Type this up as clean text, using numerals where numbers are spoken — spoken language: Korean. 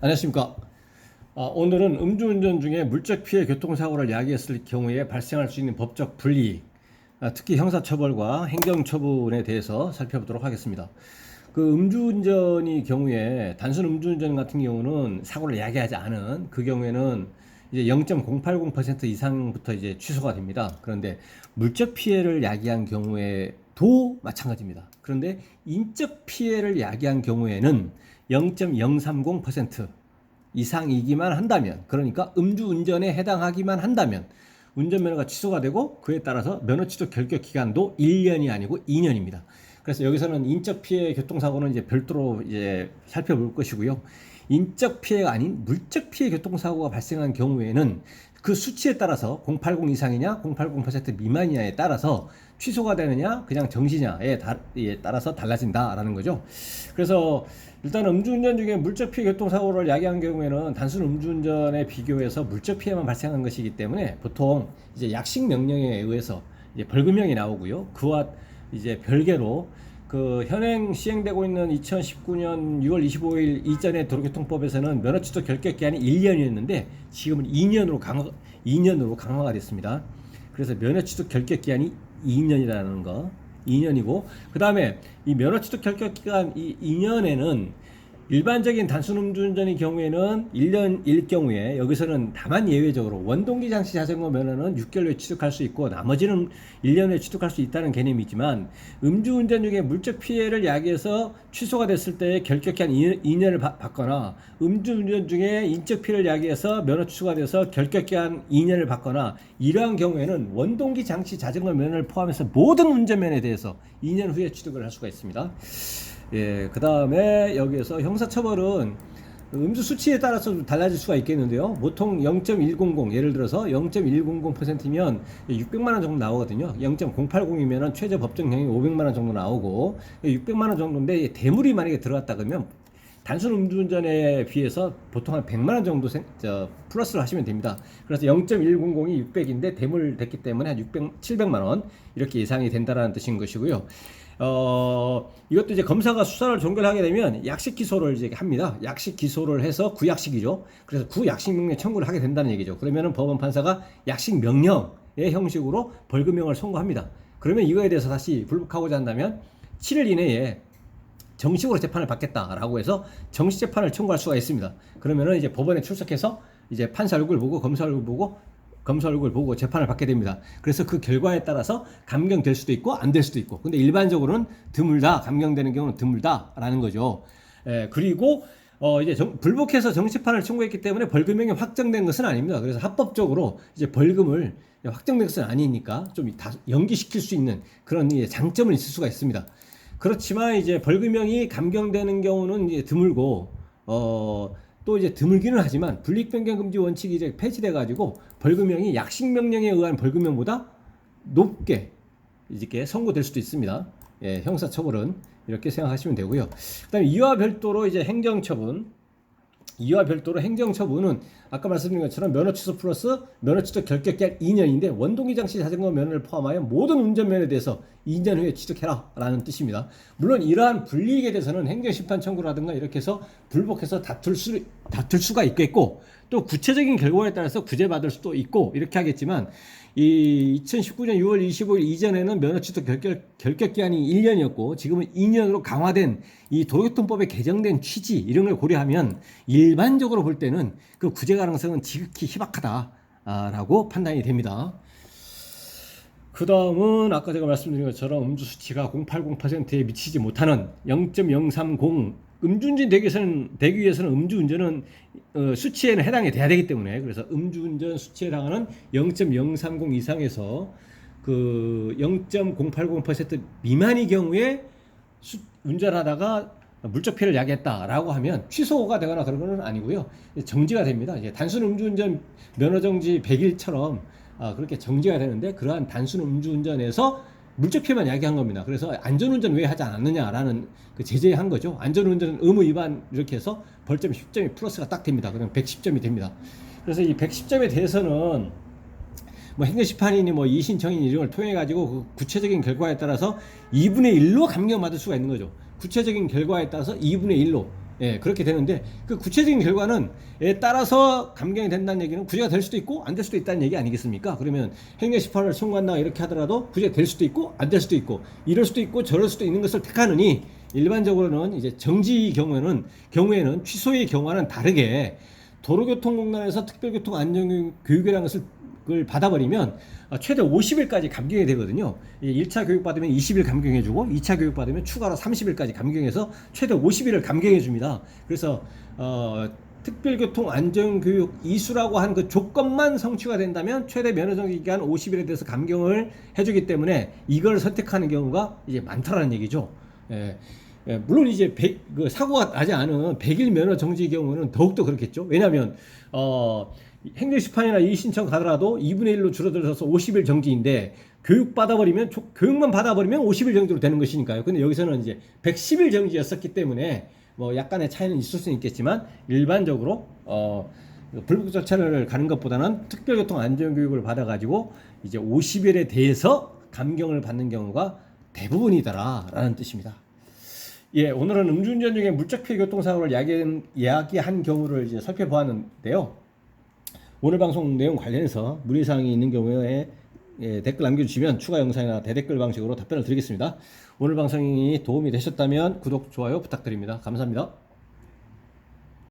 안녕하십니까. 오늘은 음주운전 중에 물적 피해 교통사고를 야기했을 경우에 발생할 수 있는 법적 불이익, 특히 형사처벌과 행정처분에 대해서 살펴보도록 하겠습니다. 그 음주운전이 경우에 단순 음주운전 같은 경우는 사고를 야기하지 않은 그 경우에는 이제 0.080% 이상부터 이제 취소가 됩니다. 그런데 물적 피해를 야기한 경우에도 마찬가지입니다. 그런데 인적 피해를 야기한 경우에는 0.030% 이상이기만 한다면, 그러니까 음주운전에 해당하기만 한다면 운전면허가 취소가 되고, 그에 따라서 면허 취소 결격 기간도 1년이 아니고 2년입니다. 그래서 여기서는 인적 피해 교통사고는 이제 별도로 이제 살펴볼 것이고요. 인적 피해가 아닌 물적 피해 교통사고가 발생한 경우에는 그 수치에 따라서 080 이상이냐 080% 미만이냐에 따라서 취소가 되느냐 그냥 정지냐에 따라서 달라진다라는 거죠. 그래서 일단 음주운전 중에 물적 피해 교통사고를 야기한 경우에는 단순 음주운전에 비교해서 물적 피해만 발생한 것이기 때문에 보통 이제 약식 명령에 의해서 이제 벌금형이 나오고요. 그와 이제 별개로 그 현행 시행되고 있는 2019년 6월 25일 이전의 도로교통법에서는 면허 취소 결격 기한이 1년이었는데 지금은 2년으로 강화가 됐습니다. 그래서 면허 취소 결격 기한이 2년이라는 거, 2년이고, 그 다음에 이 면허 취소 결격 기간 2년에는 일반적인 단순 음주운전의 경우에는 1년일 경우에 여기서는 다만 예외적으로 원동기 장치 자전거 면허는 6개월에 취득할 수 있고 나머지는 1년에 취득할 수 있다는 개념이지만, 음주운전 중에 물적 피해를 야기해서 취소가 됐을 때 결격한 2년을 받거나, 음주운전 중에 인적 피해를 야기해서 면허 취소가 돼서 결격한 2년을 받거나, 이러한 경우에는 원동기 장치 자전거 면허를 포함해서 모든 운전면허에 대해서 2년 후에 취득을 할 수가 있습니다. 예, 그 다음에 여기에서 형사처벌은 음주 수치에 따라서 좀 달라질 수가 있겠는데요. 보통 0.100, 예를 들어서 0.100%면 600만 원 정도 나오거든요. 0.080이면 최저 법정형이 500만 원 정도 나오고, 600만 원 정도인데 대물이 만약에 들어갔다 그러면 단순 음주운전에 비해서 보통 한 100만 원 정도 플러스를 하시면 됩니다. 그래서 0.100이 600인데 대물 됐기 때문에 한 700만 원 이렇게 예상이 된다라는 뜻인 것이고요. 이것도 이제 검사가 수사를 종결하게 되면 약식 기소를 이제 합니다. 약식 기소를 해서 구약식이죠. 그래서 구약식 명령 청구를 하게 된다는 얘기죠. 그러면은 법원 판사가 약식 명령의 형식으로 벌금형을 선고합니다. 그러면 이거에 대해서 다시 불복하고자 한다면 7일 이내에 정식으로 재판을 받겠다라고 해서 정식 재판을 청구할 수가 있습니다. 그러면은 이제 법원에 출석해서 이제 판사 얼굴 보고 검사 얼굴 보고 재판을 받게 됩니다. 그래서 그 결과에 따라서 감경될 수도 있고 안 될 수도 있고, 근데 일반적으로는 드물다, 감경되는 경우는 드물다라는 거죠. 그리고 이제 불복해서 정식판을 청구했기 때문에 벌금형이 확정된 것은 아닙니다. 그래서 합법적으로 이제 벌금을 확정된 것은 아니니까 좀 연기시킬 수 있는 그런 장점은 있을 수가 있습니다. 그렇지만 이제 벌금형이 감경되는 경우는 이제 드물고, 또 이제 드물기는 하지만 불이익변경금지 원칙이 이제 폐지돼 가지고 벌금형이 약식 명령에 의한 벌금형보다 높게 이렇게 선고될 수도 있습니다. 예, 형사처벌은 이렇게 생각하시면 되고요. 그다음에 이와 별도로 이제 행정처분은 아까 말씀드린 것처럼 면허 취소 플러스 면허 취소 결격 기한 2년인데 원동기 장치 자전거 면허를 포함하여 모든 운전면허에 대해서 2년 후에 취득해라 라는 뜻입니다. 물론 이러한 불이익에 대해서는 행정심판 청구라든가 이렇게 해서 불복해서 다툴 수가 있겠고, 또 구체적인 결과에 따라서 구제받을 수도 있고 이렇게 하겠지만, 이 2019년 6월 25일 이전에는 면허 취소 결격 기한이 1년이었고 지금은 2년으로 강화된 이 도로교통법에 개정된 취지 이런 걸 고려하면 일반적으로 볼 때는 그 구제 가능성은 지극히 희박하다라고 판단이 됩니다. 그 다음은 아까 제가 말씀드린 것처럼 음주 수치가 0.80%에 미치지 못하는 0.030, 음주운전 되기 위해서는 음주운전은 수치에는 해당이 돼야 되기 때문에, 그래서 음주운전 수치에 해당하는 0.030 이상에서 그 0.080% 미만의 경우에 운전하다가 물적 피해를 야기했다라고 하면 취소가 되거나 그런 건 아니고요. 정지가 됩니다. 이제 단순 음주운전 면허정지 100일처럼 그렇게 정지가 되는데, 그러한 단순 음주운전에서 물적 피해만 야기한 겁니다. 그래서 안전운전 왜 하지 않았느냐라는 그 제재한 거죠. 안전운전 의무 위반 이렇게 해서 벌점 10점이 플러스가 딱 됩니다. 그럼 110점이 됩니다. 그래서 이 110점에 대해서는 뭐 행정심판이니 뭐 이신청인 이런 걸 통해 가지고 그 구체적인 결과에 따라서 2분의 1로 감경받을 수가 있는 거죠. 구체적인 결과에 따라서 2분의 1로 예, 그렇게 되는데 그 구체적인 결과는 에 따라서 감경이 된다는 얘기는 구제가 될 수도 있고 안 될 수도 있다는 얘기 아니겠습니까? 그러면 행정심판을 청구한다 이렇게 하더라도 구제가 될 수도 있고 안 될 수도 있고 이럴 수도 있고 저럴 수도 있는 것을 택하느니 일반적으로는 이제 정지 경우에는 취소의 경우와는 다르게 도로교통공단에서 특별교통안전교육이라는 것을 그걸 받아버리면 최대 50일까지 감경이 되거든요. 1차 교육 받으면 20일 감경해주고 2차 교육 받으면 추가로 30일까지 감경해서 최대 50일을 감경해줍니다. 그래서 특별교통안전교육 이수라고 한 그 조건만 성취가 된다면 최대 면허정지 기간 50일에 대해서 감경을 해주기 때문에 이걸 선택하는 경우가 이제 많다라는 얘기죠. 물론 이제 그 사고가 나지 않은 100일 면허 정지 경우는 더욱더 그렇겠죠. 왜냐하면 행정심판이나 이의신청 가더라도 2분의 1로 줄어들어서 50일 정지인데 교육만 받아버리면 50일 정지로 되는 것이니까요. 근데 여기서는 이제 110일 정지였었기 때문에 뭐 약간의 차이는 있을 수는 있겠지만 일반적으로 불법적 절차를 가는 것보다는 특별교통 안전교육을 받아가지고 이제 50일에 대해서 감경을 받는 경우가 대부분이다라는 뜻입니다. 예, 오늘은 음주운전 중에 물적 피해 교통사고를 야기한 경우를 이제 살펴보았는데요. 오늘 방송 내용 관련해서 문의사항이 있는 경우에 댓글 남겨주시면 추가 영상이나 대댓글 방식으로 답변을 드리겠습니다. 오늘 방송이 도움이 되셨다면 구독, 좋아요 부탁드립니다. 감사합니다.